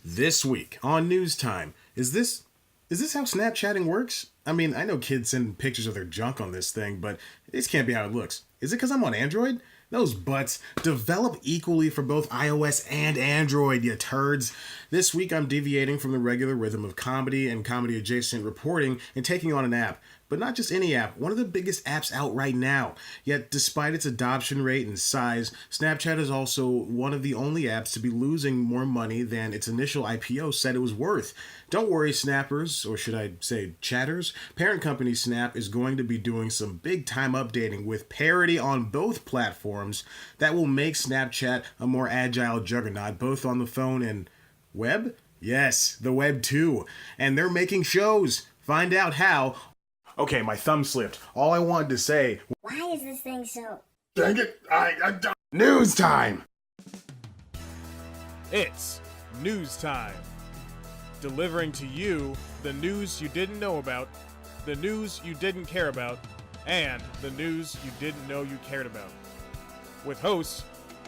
This week on News Time, is this how Snapchatting works? I mean, I know kids send pictures of their junk on this thing, but this can't be how it looks. Is it because I'm on Android? Those butts develop equally for both iOS and Android, you turds. This week I'm deviating from the regular rhythm of comedy and comedy adjacent reporting and taking on an app. But not just any app, one of the biggest apps out right now. Yet, despite its adoption rate and size, Snapchat is also one of the only apps to be losing more money than its initial IPO said it was worth. Don't worry, Snappers, or should I say chatters, parent company Snap is going to be doing some big time updating with parity on both platforms that will make Snapchat a more agile juggernaut, both on the phone and web? Yes, the web too. And they're making shows. Find out how. Okay, my thumb slipped. All I wanted to say. Why is this thing so... Dang it! News time! It's news time. Delivering to you the news you didn't know about, the news you didn't care about, and the news you didn't know you cared about. With host,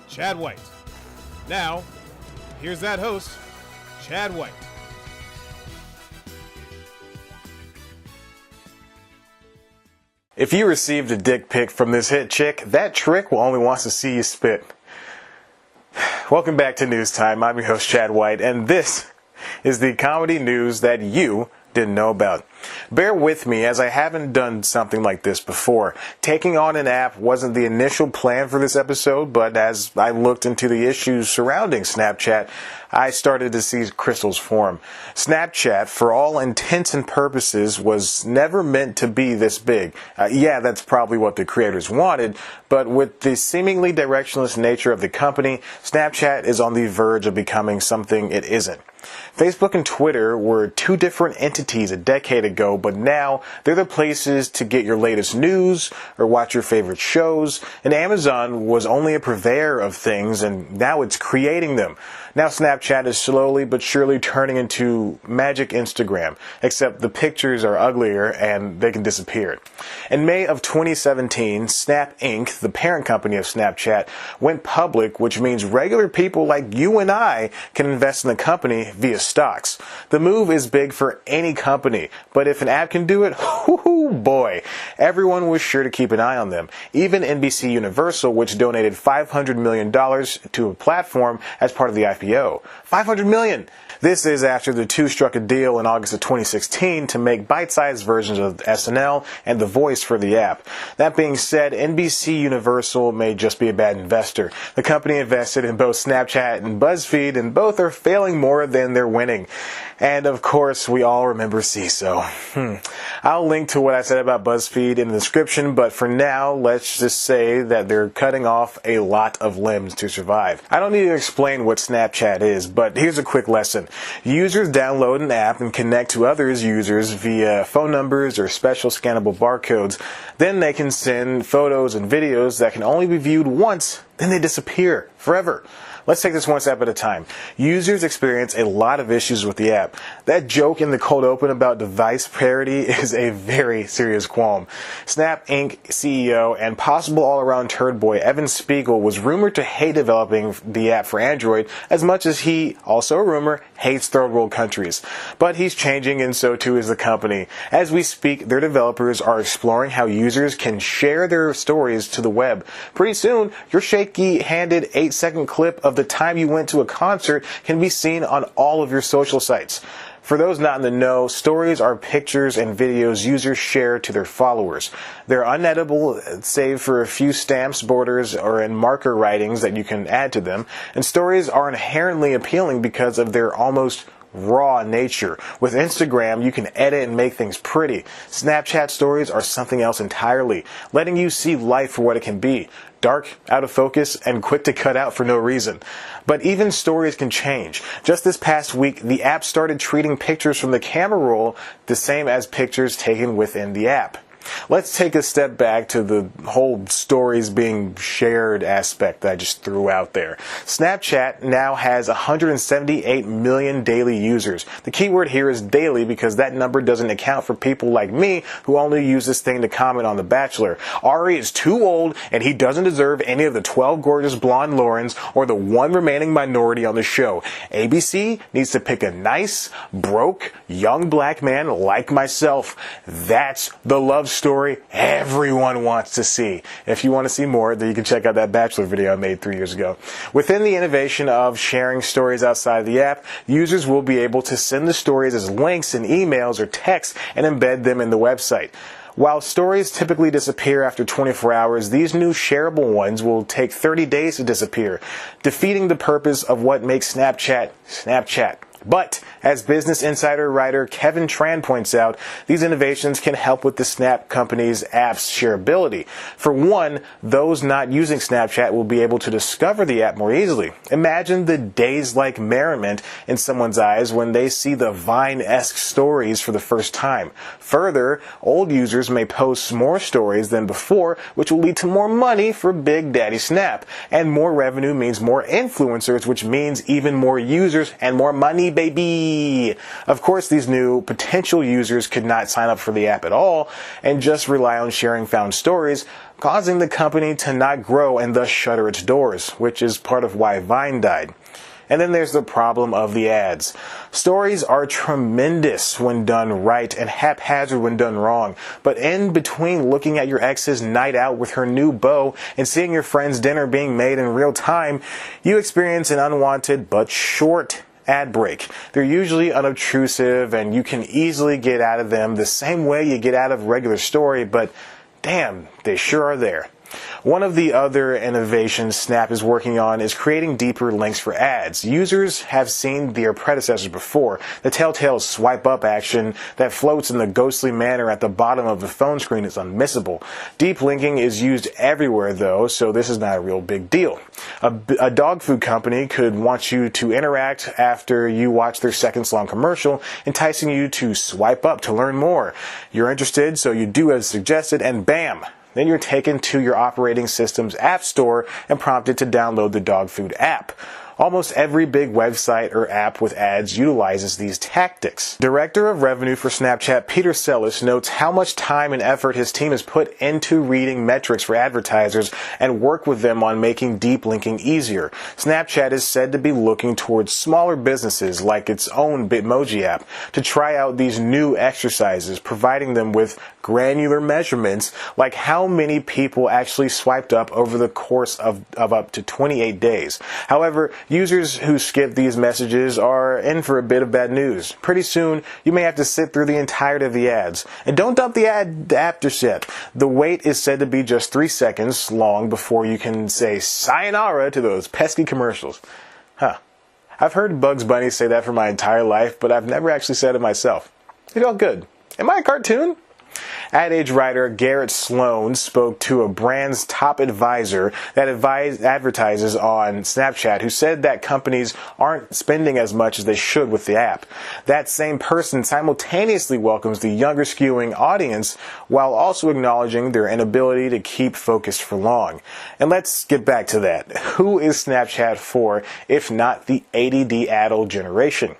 Chad White. Now, here's that host, Chad White. If you received a dick pic from this hit chick, that trick will only wants to see you spit. Welcome back to News Time. I'm your host, Chad White, and this is the comedy news that you didn't know about. Bear with me as I haven't done something like this before. Taking on an app wasn't the initial plan for this episode, but as I looked into the issues surrounding Snapchat, I started to see crystals form. Snapchat, for all intents and purposes, was never meant to be this big. Yeah, that's probably what the creators wanted, but with the seemingly directionless nature of the company, Snapchat is on the verge of becoming something it isn't. Facebook and Twitter were two different entities a decade ago, but now they're the places to get your latest news or watch your favorite shows. And Amazon was only a purveyor of things, and now it's creating them. Now Snapchat is slowly but surely turning into Magic Instagram, except the pictures are uglier and they can disappear. In May of 2017, Snap Inc., the parent company of Snapchat, went public, which means regular people like you and I can invest in the company via stocks. The move is big for any company, but if an app can do it, whoo boy, everyone was sure to keep an eye on them. Even NBC Universal, which donated $500 million to a platform as part of the IPO. $500 million! This is after the two struck a deal in August of 2016 to make bite-sized versions of SNL and The Voice for the app. That being said, NBC Universal may just be a bad investor. The company invested in both Snapchat and BuzzFeed, and both are failing more than they're winning. And of course, we all remember CISO. I'll link to what I said about BuzzFeed in the description, but for now, let's just say that they're cutting off a lot of limbs to survive. I don't need to explain what Snapchat is, but here's a quick lesson. Users download an app and connect to others' users via phone numbers or special scannable barcodes. Then they can send photos and videos that can only be viewed once, then they disappear forever. Let's take this one step at a time. Users experience a lot of issues with the app. That joke in the cold open about device parity is a very serious qualm. Snap Inc. CEO and possible all-around turd boy Evan Spiegel was rumored to hate developing the app for Android as much as he, also a rumor, hates third world countries. But he's changing, and so too is the company. As we speak, their developers are exploring how users can share their stories to the web. Pretty soon, your shaky-handed 8-second clip of the time you went to a concert can be seen on all of your social sites. For those not in the know, stories are pictures and videos users share to their followers. They're uneditable, save for a few stamps, borders, or in marker writings that you can add to them. And stories are inherently appealing because of their almost raw nature. With Instagram, you can edit and make things pretty. Snapchat stories are something else entirely, letting you see life for what it can be. Dark, out of focus, and quick to cut out for no reason. But even stories can change. Just this past week, the app started treating pictures from the camera roll the same as pictures taken within the app. Let's take a step back to the whole stories being shared aspect that I just threw out there. Snapchat now has 178 million daily users. The keyword here is daily because that number doesn't account for people like me who only use this thing to comment on The Bachelor. Ari is too old and he doesn't deserve any of the 12 gorgeous blonde Laurens or the one remaining minority on the show. ABC needs to pick a nice, broke, young black man like myself. That's the love story everyone wants to see. If you want to see more, then you can check out that Bachelor video I made 3 years ago. Within the innovation of sharing stories outside of the app, users will be able to send the stories as links in emails or text and embed them in the website. While stories typically disappear after 24 hours, these new shareable ones will take 30 days to disappear, defeating the purpose of what makes Snapchat Snapchat. But, as Business Insider writer Kevin Tran points out, these innovations can help with the Snap company's app's shareability. For one, those not using Snapchat will be able to discover the app more easily. Imagine the days-like merriment in someone's eyes when they see the Vine-esque stories for the first time. Further, old users may post more stories than before, which will lead to more money for Big Daddy Snap. And more revenue means more influencers, which means even more users and more money, baby. Of course, these new potential users could not sign up for the app at all and just rely on sharing found stories, causing the company to not grow and thus shutter its doors, which is part of why Vine died. And then there's the problem of the ads. Stories are tremendous when done right and haphazard when done wrong. But in between looking at your ex's night out with her new beau and seeing your friend's dinner being made in real time, you experience an unwanted but short ad break. They're usually unobtrusive and you can easily get out of them the same way you get out of a regular story, but damn, they sure are there. One of the other innovations Snap is working on is creating deeper links for ads. Users have seen their predecessors before, the telltale swipe up action that floats in the ghostly manner at the bottom of the phone screen is unmissable. Deep linking is used everywhere though, so this is not a real big deal. A dog food company could want you to interact after you watch their seconds-long commercial, enticing you to swipe up to learn more. You're interested, so you do as suggested, and bam! Then you're taken to your operating system's app store and prompted to download the dog food app. Almost every big website or app with ads utilizes these tactics. Director of Revenue for Snapchat, Peter Sellis, notes how much time and effort his team has put into reading metrics for advertisers and work with them on making deep linking easier. Snapchat is said to be looking towards smaller businesses like its own Bitmoji app to try out these new exercises, providing them with granular measurements like how many people actually swiped up over the course of up to 28 days. However, users who skip these messages are in for a bit of bad news. Pretty soon, you may have to sit through the entirety of the ads. And don't dump the ad after yet. The wait is said to be just 3 seconds long before you can say sayonara to those pesky commercials. I've heard Bugs Bunny say that for my entire life, but I've never actually said it myself. It felt good. Am I a cartoon? Ad Age writer Garrett Sloan spoke to a brand's top advisor that advertises on Snapchat who said that companies aren't spending as much as they should with the app. That same person simultaneously welcomes the younger skewing audience while also acknowledging their inability to keep focused for long. And let's get back to that. Who is Snapchat for if not the ADD-addled generation?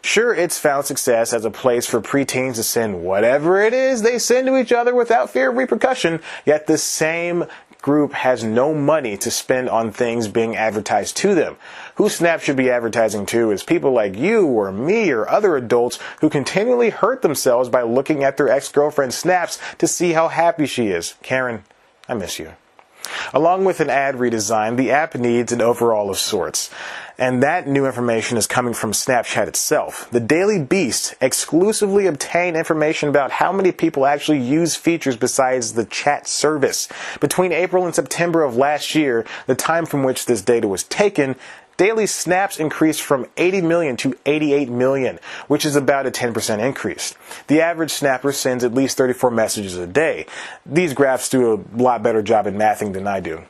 Sure, it's found success as a place for preteens to send whatever it is they send to each other without fear of repercussion, yet the same group has no money to spend on things being advertised to them. Who Snap should be advertising to is people like you or me or other adults who continually hurt themselves by looking at their ex-girlfriend's snaps to see how happy she is. Karen, I miss you. Along with an ad redesign, the app needs an overhaul of sorts. And that new information is coming from Snapchat itself. The Daily Beast exclusively obtained information about how many people actually use features besides the chat service. Between April and September of last year, the time from which this data was taken, daily snaps increased from 80 million to 88 million, which is about a 10% increase. The average snapper sends at least 34 messages a day. These graphs do a lot better job at mathing than I do.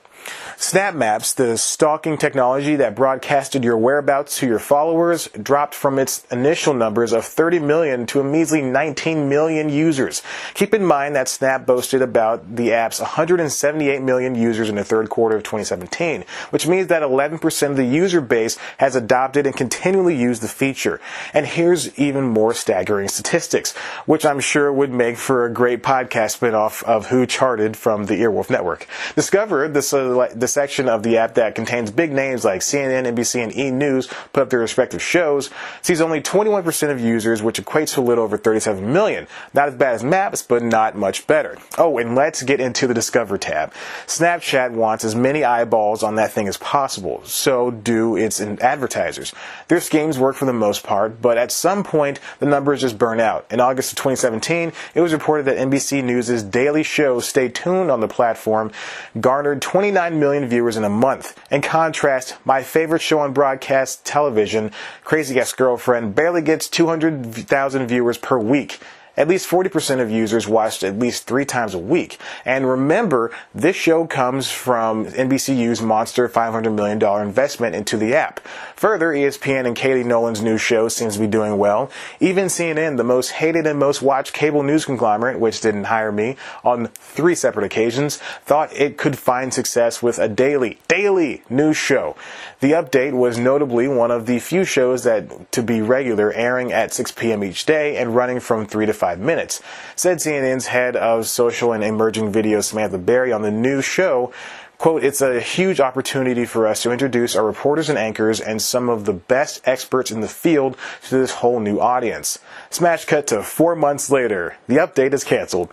Snap Maps, the stalking technology that broadcasted your whereabouts to your followers, dropped from its initial numbers of 30 million to a measly 19 million users. Keep in mind that Snap boasted about the app's 178 million users in the third quarter of 2017, which means that 11% of the user base has adopted and continually used the feature. And here's even more staggering statistics, which I'm sure would make for a great podcast spinoff of Who Charted from the Earwolf Network. Discover the section of the app that contains big names like CNN, NBC, and E! News put up their respective shows, sees only 21% of users, which equates to a little over 37 million. Not as bad as Maps, but not much better. Oh, and let's get into the Discover tab. Snapchat wants as many eyeballs on that thing as possible. So do its advertisers. Their schemes work for the most part, but at some point, the numbers just burn out. In August of 2017, it was reported that NBC News' daily show, Stay Tuned, on the platform garnered 29 million viewers in a month. In contrast, my favorite show on broadcast television, Crazy Ex-Girlfriend, barely gets 200,000 viewers per week. At least 40% of users watched at least 3 times a week. And remember, this show comes from NBCU's monster $500 million investment into the app. Further, ESPN and Katie Nolan's new show seems to be doing well. Even CNN, the most hated and most watched cable news conglomerate, which didn't hire me on 3 separate occasions, thought it could find success with a daily news show. The Update was notably one of the few shows that to be regular, airing at 6 p.m. each day and running from 3 to 5 minutes. Said CNN's head of social and emerging video, Samantha Berry, on the new show, quote, "It's a huge opportunity for us to introduce our reporters and anchors and some of the best experts in the field to this whole new audience." Smash cut to 4 months later. The Update is canceled.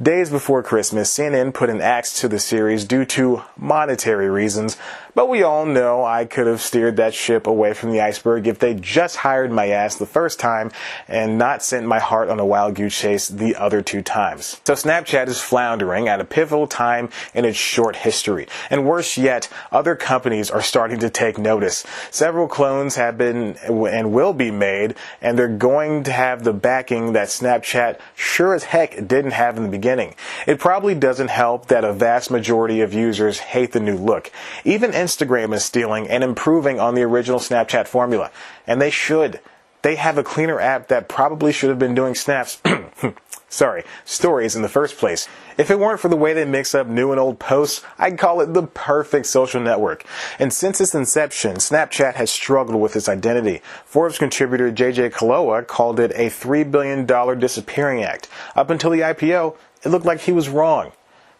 Days before Christmas, CNN put an axe to the series due to monetary reasons, but we all know I could have steered that ship away from the iceberg if they just hired my ass the first time and not sent my heart on a wild goose chase the other 2 times. So Snapchat is floundering at a pivotal time in its short history. And worse yet, other companies are starting to take notice. Several clones have been and will be made, and they're going to have the backing that Snapchat sure as heck didn't have in the beginning. It probably doesn't help that a vast majority of users hate the new look. Even Instagram is stealing and improving on the original Snapchat formula. And they should. They have a cleaner app that probably should have been doing stories in the first place. If it weren't for the way they mix up new and old posts, I'd call it the perfect social network. And since its inception, Snapchat has struggled with its identity. Forbes contributor JJ Kaloa called it a $3 billion disappearing act. Up until the IPO, it looked like he was wrong.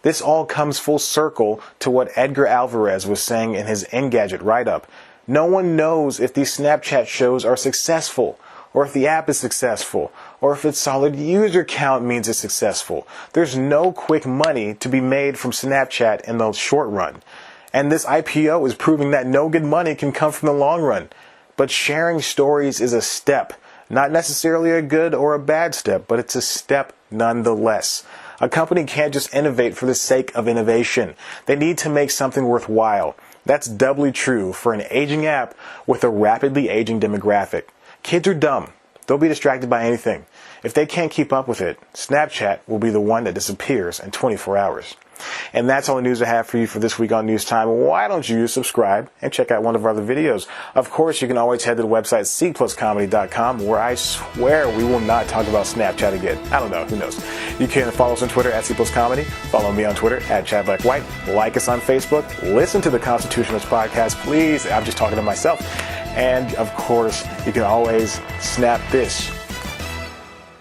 This all comes full circle to what Edgar Alvarez was saying in his Engadget write-up. No one knows if these Snapchat shows are successful, or if the app is successful, or if its solid user count means it's successful. There's no quick money to be made from Snapchat in the short run. And this IPO is proving that no good money can come from the long run. But sharing stories is a step. Not necessarily a good or a bad step, but it's a step nonetheless. A company can't just innovate for the sake of innovation. They need to make something worthwhile. That's doubly true for an aging app with a rapidly aging demographic. Kids are dumb. They'll be distracted by anything. If they can't keep up with it, Snapchat will be the one that disappears in 24 hours. And that's all the news I have for you for this week on News Time. Why don't you subscribe and check out one of our other videos? Of course, you can always head to the website cpluscomedy.com, where I swear we will not talk about Snapchat again. I don't know. Who knows? You can follow us on Twitter at cpluscomedy. Follow me on Twitter at ChadBlackWhite. Like us on Facebook. Listen to the Constitutionalist podcast, please. I'm just talking to myself. And, of course, you can always snap this.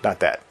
Not that.